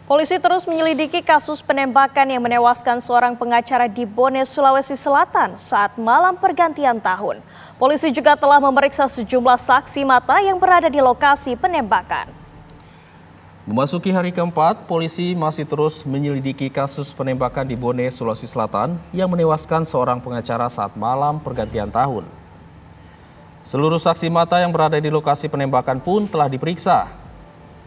Polisi terus menyelidiki kasus penembakan yang menewaskan seorang pengacara di Bone, Sulawesi Selatan saat malam pergantian tahun. Polisi juga telah memeriksa sejumlah saksi mata yang berada di lokasi penembakan. Memasuki hari keempat, polisi masih terus menyelidiki kasus penembakan di Bone, Sulawesi Selatan yang menewaskan seorang pengacara saat malam pergantian tahun. Seluruh saksi mata yang berada di lokasi penembakan pun telah diperiksa.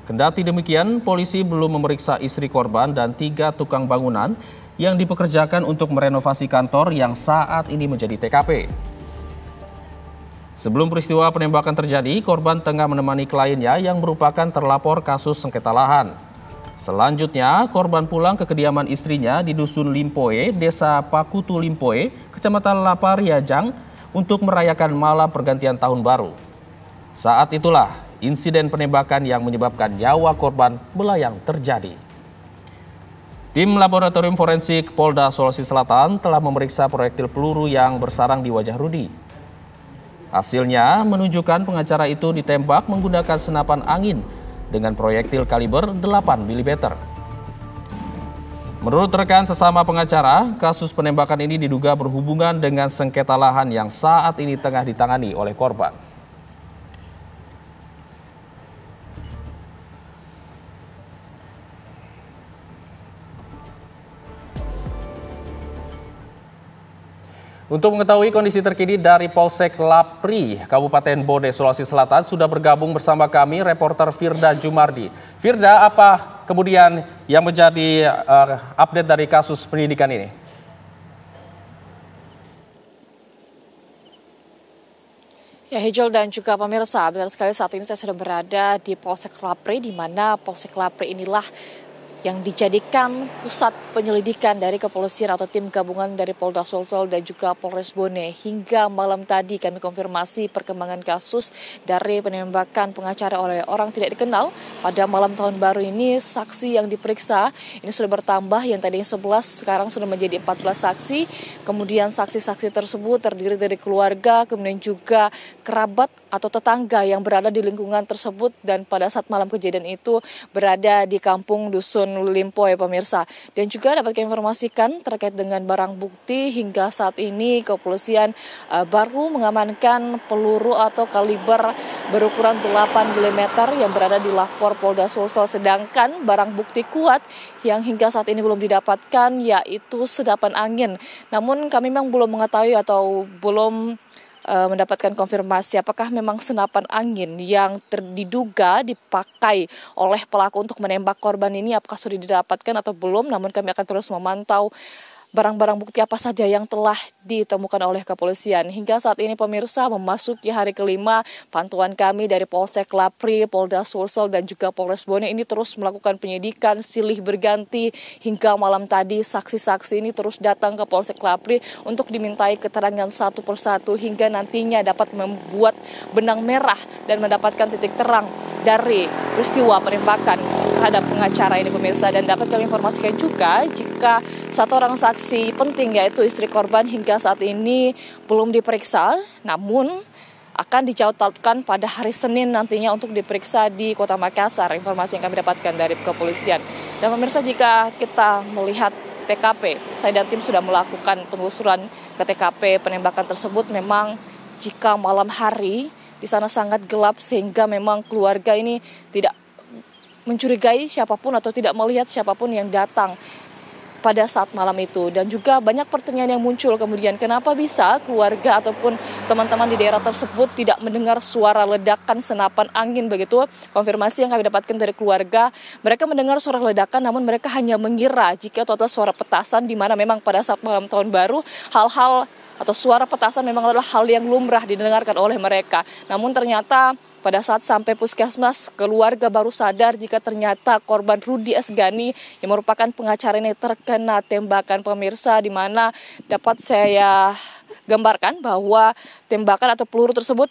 Kendati demikian, polisi belum memeriksa istri korban dan 3 tukang bangunan yang dipekerjakan untuk merenovasi kantor yang saat ini menjadi TKP. Sebelum peristiwa penembakan terjadi, korban tengah menemani kliennya yang merupakan terlapor kasus sengketa lahan. Selanjutnya, korban pulang ke kediaman istrinya di Dusun Limpoe, Desa Pakutu Limpoe, Kecamatan Lapariajang untuk merayakan malam pergantian tahun baru. Saat itulah insiden penembakan yang menyebabkan nyawa korban melayang terjadi. Tim Laboratorium Forensik Polda Sulawesi Selatan telah memeriksa proyektil peluru yang bersarang di wajah Rudi. Hasilnya menunjukkan pengacara itu ditembak menggunakan senapan angin dengan proyektil kaliber 8 mm. Menurut rekan sesama pengacara, kasus penembakan ini diduga berhubungan dengan sengketa lahan yang saat ini tengah ditangani oleh korban. Untuk mengetahui kondisi terkini dari Polsek Lapri, Kabupaten Bone, Sulawesi Selatan, sudah bergabung bersama kami reporter Firda Jumardi. Firda, apa kemudian yang menjadi update dari kasus penyidikan ini? Ya, Hijol dan juga pemirsa, benar sekali saat ini saya sudah berada di Polsek Lapri, di mana Polsek Lapri inilah yang dijadikan pusat penyelidikan dari kepolisian atau tim gabungan dari Polda Sulsel dan juga Polres Bone. Hingga malam tadi kami konfirmasi perkembangan kasus dari penembakan pengacara oleh orang tidak dikenal. Pada malam tahun baru ini saksi yang diperiksa ini sudah bertambah, yang tadinya 11 sekarang sudah menjadi 14 saksi. Kemudian saksi-saksi tersebut terdiri dari keluarga, kemudian juga kerabat atau tetangga yang berada di lingkungan tersebut dan pada saat malam kejadian itu berada di kampung Dusun Limpoe, pemirsa. Dan juga dapat kami informasikan terkait dengan barang bukti, hingga saat ini kepolisian baru mengamankan peluru atau kaliber berukuran 8 mm yang berada di lapor Polda Sulsel, sedangkan barang bukti kuat yang hingga saat ini belum didapatkan yaitu sedapan angin. Namun kami memang belum mengetahui atau belum mendapatkan konfirmasi apakah memang senapan angin yang diduga dipakai oleh pelaku untuk menembak korban ini apakah sudah didapatkan atau belum. Namun kami akan terus memantau barang-barang bukti apa saja yang telah ditemukan oleh kepolisian. Hingga saat ini pemirsa, memasuki hari kelima, pantauan kami dari Polsek Lapri, Polda Sulsel dan juga Polres Bone ini terus melakukan penyidikan silih berganti. Hingga malam tadi saksi-saksi ini terus datang ke Polsek Lapri untuk dimintai keterangan satu persatu hingga nantinya dapat membuat benang merah dan mendapatkan titik terang dari peristiwa penembakan terhadap pengacara ini, pemirsa. Dan dapat kami informasikan juga jika satu orang saksi penting yaitu istri korban hingga saat ini belum diperiksa, namun akan dijadwalkan pada hari Senin nantinya untuk diperiksa di Kota Makassar. Informasi yang kami dapatkan dari kepolisian. Dan pemirsa, jika kita melihat TKP, saya dan tim sudah melakukan penelusuran ke TKP penembakan tersebut. Memang jika malam hari di sana sangat gelap sehingga memang keluarga ini tidak mencurigai siapapun atau tidak melihat siapapun yang datang pada saat malam itu. Dan juga banyak pertanyaan yang muncul kemudian, kenapa bisa keluarga ataupun teman-teman di daerah tersebut tidak mendengar suara ledakan senapan angin begitu. Konfirmasi yang kami dapatkan dari keluarga, mereka mendengar suara ledakan namun mereka hanya mengira jika itu adalah suara petasan, di mana memang pada saat malam tahun baru hal-hal atau suara petasan memang adalah hal yang lumrah didengarkan oleh mereka. Namun ternyata pada saat sampai puskesmas, keluarga baru sadar jika ternyata korban Rudi Esgani yang merupakan pengacara ini terkena tembakan, pemirsa, di mana dapat saya gambarkan bahwa tembakan atau peluru tersebut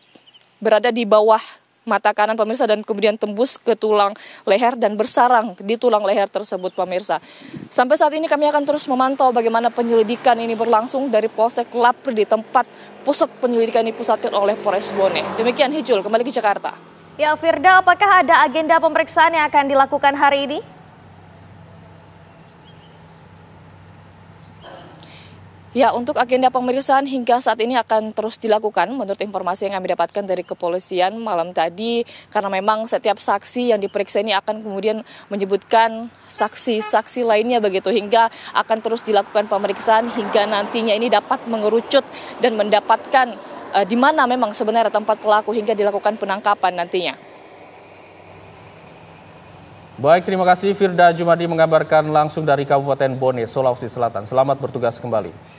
berada di bawah mata kanan, pemirsa, dan kemudian tembus ke tulang leher dan bersarang di tulang leher tersebut, pemirsa. Sampai saat ini kami akan terus memantau bagaimana penyelidikan ini berlangsung dari Polsek Lapri di tempat pusat penyelidikan dipusatkan oleh Polres Bone. Demikian, Hijul, kembali ke Jakarta. Ya, Firda, apakah ada agenda pemeriksaan yang akan dilakukan hari ini? Ya, untuk agenda pemeriksaan hingga saat ini akan terus dilakukan menurut informasi yang kami dapatkan dari kepolisian malam tadi, karena memang setiap saksi yang diperiksa ini akan kemudian menyebutkan saksi-saksi lainnya begitu, hingga akan terus dilakukan pemeriksaan hingga nantinya ini dapat mengerucut dan mendapatkan di mana memang sebenarnya tempat pelaku hingga dilakukan penangkapan nantinya. Baik, terima kasih Firda Jumadi mengabarkan langsung dari Kabupaten Bone, Sulawesi Selatan. Selamat bertugas kembali.